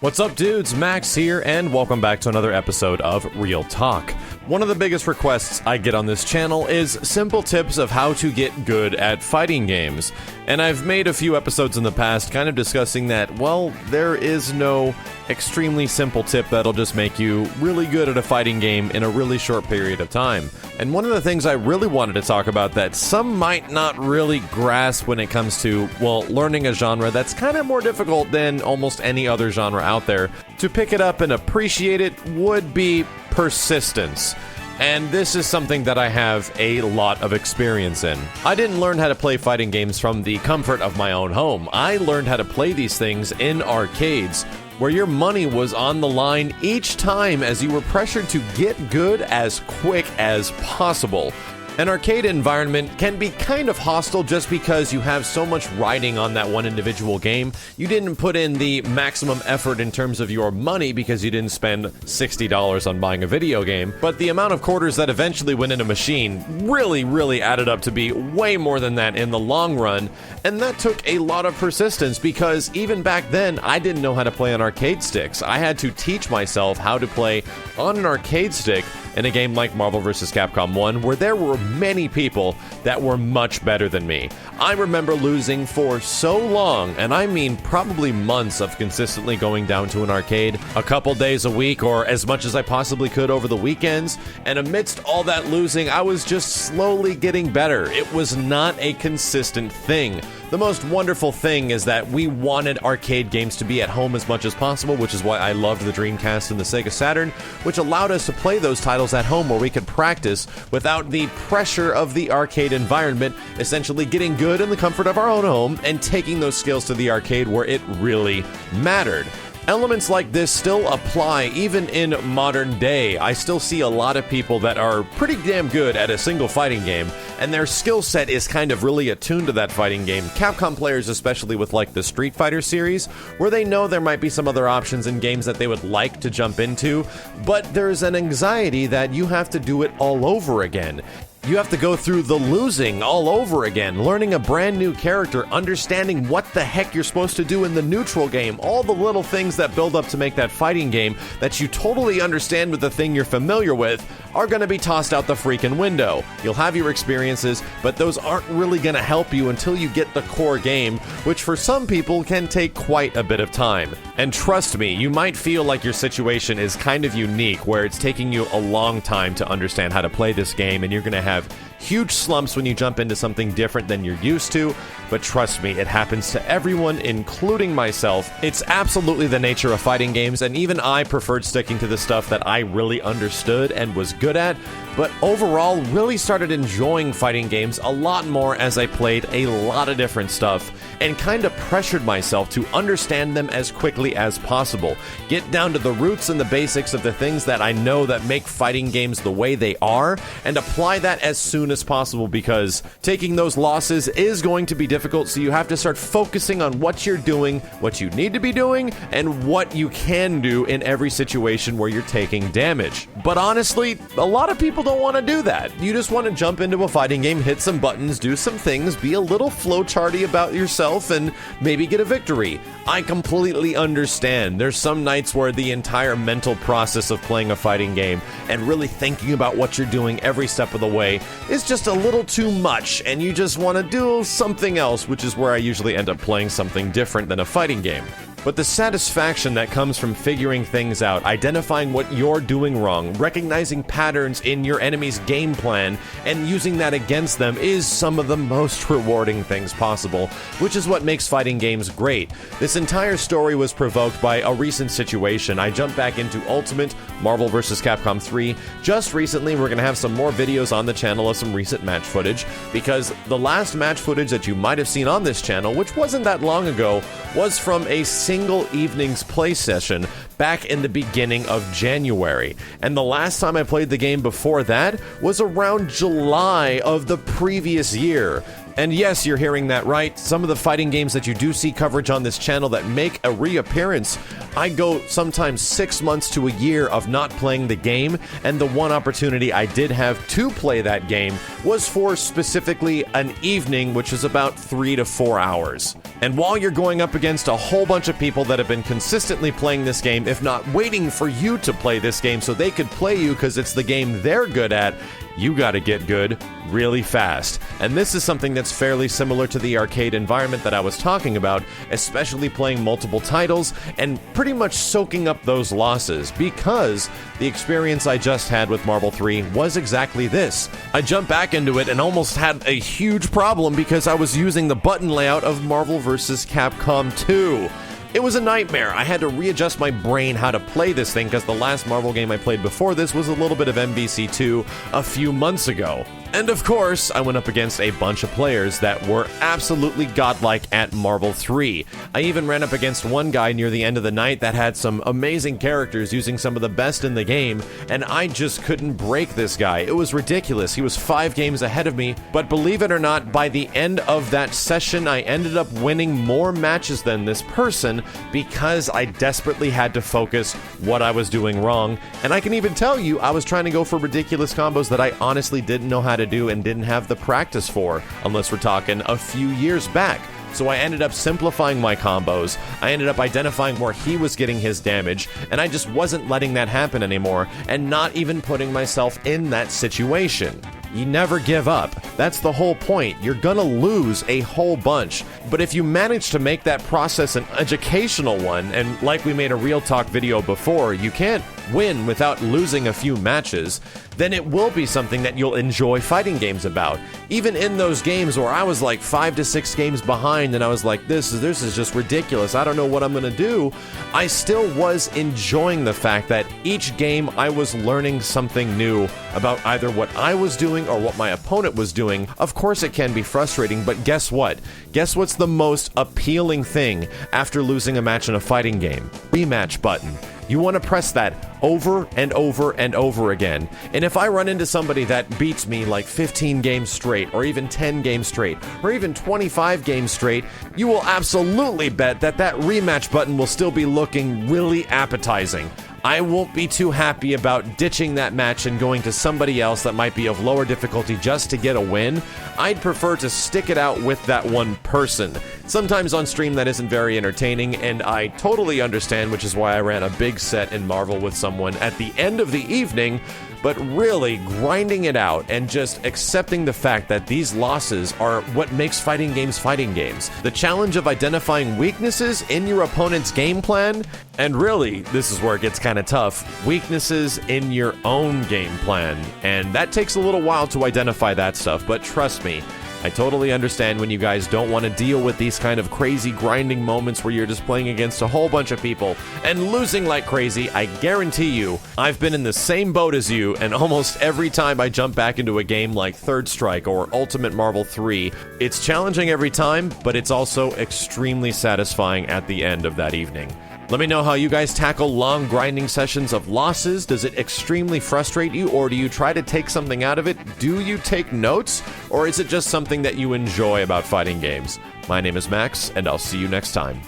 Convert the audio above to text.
What's up, dudes? Max here, and welcome back to another episode of Real Talk. One of the biggest requests I get on this channel is simple tips of how to get good at fighting games. And I've made a few episodes in the past kind of discussing that, well, there is no extremely simple tip that'll just make you really good at a fighting game in a really short period of time. And one of the things I really wanted to talk about that some might not really grasp when it comes to, well, learning a genre that's kind of more difficult than almost any other genre out there, to pick it up and appreciate it would be persistence. And this is something that I have a lot of experience in. I didn't learn how to play fighting games from the comfort of my own home. I learned how to play these things in arcades, where your money was on the line each time as you were pressured to get good as quick as possible. An arcade environment can be kind of hostile just because you have so much riding on that one individual game. You didn't put in the maximum effort in terms of your money because you didn't spend $60 on buying a video game, but the amount of quarters that eventually went in a machine really added up to be way more than that in the long run, and that took a lot of persistence because even back then I didn't know how to play on arcade sticks. I had to teach myself how to play on an arcade stick in a game like Marvel vs. Capcom 1, where there were many people that were much better than me. I remember losing for so long, and I mean probably months of consistently going down to an arcade a couple days a week or as much as I possibly could over the weekends, and amidst all that losing, I was just slowly getting better. It was not a consistent thing. The most wonderful thing is that we wanted arcade games to be at home as much as possible, which is why I loved the Dreamcast and the Sega Saturn, which allowed us to play those titles at home where we could practice without the pressure of the arcade environment, essentially getting good in the comfort of our own home and taking those skills to the arcade where it really mattered. Elements like this still apply even in modern day. I still see a lot of people that are pretty damn good at a single fighting game, and their skill set is kind of really attuned to that fighting game. Capcom players, especially with like the Street Fighter series, where they know there might be some other options in games that they would like to jump into, but there's an anxiety that you have to do it all over again. You have to go through the losing all over again, learning a brand new character, understanding what the heck you're supposed to do in the neutral game, all the little things that build up to make that fighting game that you totally understand with the thing you're familiar with are going to be tossed out the freaking window. You'll have your experiences, but those aren't really going to help you until you get the core game, which for some people can take quite a bit of time. And trust me, you might feel like your situation is kind of unique, where it's taking you a long time to understand how to play this game, and you're going to have huge slumps when you jump into something different than you're used to, but trust me, it happens to everyone, including myself. It's absolutely the nature of fighting games, and even I preferred sticking to the stuff that I really understood and was good at, but overall really started enjoying fighting games a lot more as I played a lot of different stuff and kind of pressured myself to understand them as quickly as possible. Get down to the roots and the basics of the things that I know that make fighting games the way they are, and apply that as soon as possible, because taking those losses is going to be difficult, so you have to start focusing on what you're doing, what you need to be doing, and what you can do in every situation where you're taking damage. But honestly, a lot of people don't want to do that. You just want to jump into a fighting game, hit some buttons, do some things, be a little flowcharty about yourself, and maybe get a victory. I completely understand. There's some nights where the entire mental process of playing a fighting game and really thinking about what you're doing every step of the way is just a little too much, and you just want to do something else, which is where I usually end up playing something different than a fighting game. But the satisfaction that comes from figuring things out, identifying what you're doing wrong, recognizing patterns in your enemy's game plan, and using that against them is some of the most rewarding things possible, which is what makes fighting games great. This entire story was provoked by a recent situation. I jumped back into Ultimate Marvel vs. Capcom 3 just recently. We're going to have some more videos on the channel of some recent match footage, because the last match footage that you might have seen on this channel, which wasn't that long ago, was from a single evening's play session back in the beginning of January. And the last time I played the game before that was around July of the previous year. And yes, you're hearing that right. Some of the fighting games that you do see coverage on this channel that make a reappearance, I go sometimes 6 months to a year of not playing the game, and the one opportunity I did have to play that game was for specifically an evening, which is about 3 to 4 hours. And while you're going up against a whole bunch of people that have been consistently playing this game, if not waiting for you to play this game so they could play you because it's the game they're good at, you gotta get good really fast. And this is something that's fairly similar to the arcade environment that I was talking about, especially playing multiple titles and pretty much soaking up those losses, because the experience I just had with Marvel 3 was exactly this. I jumped back into it and almost had a huge problem because I was using the button layout of Marvel vs. Capcom 2. It was a nightmare. I had to readjust my brain how to play this thing because the last Marvel game I played before this was a little bit of MVC2 a few months ago. And of course, I went up against a bunch of players that were absolutely godlike at Marvel 3. I even ran up against one guy near the end of the night that had some amazing characters using some of the best in the game, and I just couldn't break this guy. It was ridiculous. He was 5 games ahead of me, but believe it or not, by the end of that session, I ended up winning more matches than this person because I desperately had to focus what I was doing wrong. And I can even tell you, I was trying to go for ridiculous combos that I honestly didn't know how to do and didn't have the practice for, unless we're talking a few years back. So I ended up simplifying my combos, I ended up identifying where he was getting his damage, and I just wasn't letting that happen anymore, and not even putting myself in that situation. You never give up. That's the whole point. You're gonna lose a whole bunch. But if you manage to make that process an educational one, and like we made a Real Talk video before, you can't win without losing a few matches, then it will be something that you'll enjoy fighting games about. Even in those games where I was like 5 to 6 games behind and I was like, this is just ridiculous, I don't know what I'm gonna do, I still was enjoying the fact that each game I was learning something new about either what I was doing or what my opponent was doing. Of course it can be frustrating, but guess what? Guess what's the most appealing thing after losing a match in a fighting game? Rematch button. You want to press that over and over and over again. And if I run into somebody that beats me like 15 games straight, or even 10 games straight, or even 25 games straight, you will absolutely bet that that rematch button will still be looking really appetizing. I won't be too happy about ditching that match and going to somebody else that might be of lower difficulty just to get a win. I'd prefer to stick it out with that one person. Sometimes on stream that isn't very entertaining, and I totally understand, which is why I ran a big set in Marvel with someone at the end of the evening, but really grinding it out and just accepting the fact that these losses are what makes fighting games fighting games. The challenge of identifying weaknesses in your opponent's game plan, and really, this is where it gets kind of tough, weaknesses in your own game plan. And that takes a little while to identify that stuff, but trust me, I totally understand when you guys don't want to deal with these kind of crazy grinding moments where you're just playing against a whole bunch of people and losing like crazy. I guarantee you, I've been in the same boat as you, and almost every time I jump back into a game like Third Strike or Ultimate Marvel 3, it's challenging every time, but it's also extremely satisfying at the end of that evening. Let me know how you guys tackle long grinding sessions of losses. Does it extremely frustrate you, or do you try to take something out of it? Do you take notes, or is it just something that you enjoy about fighting games? My name is Max, and I'll see you next time.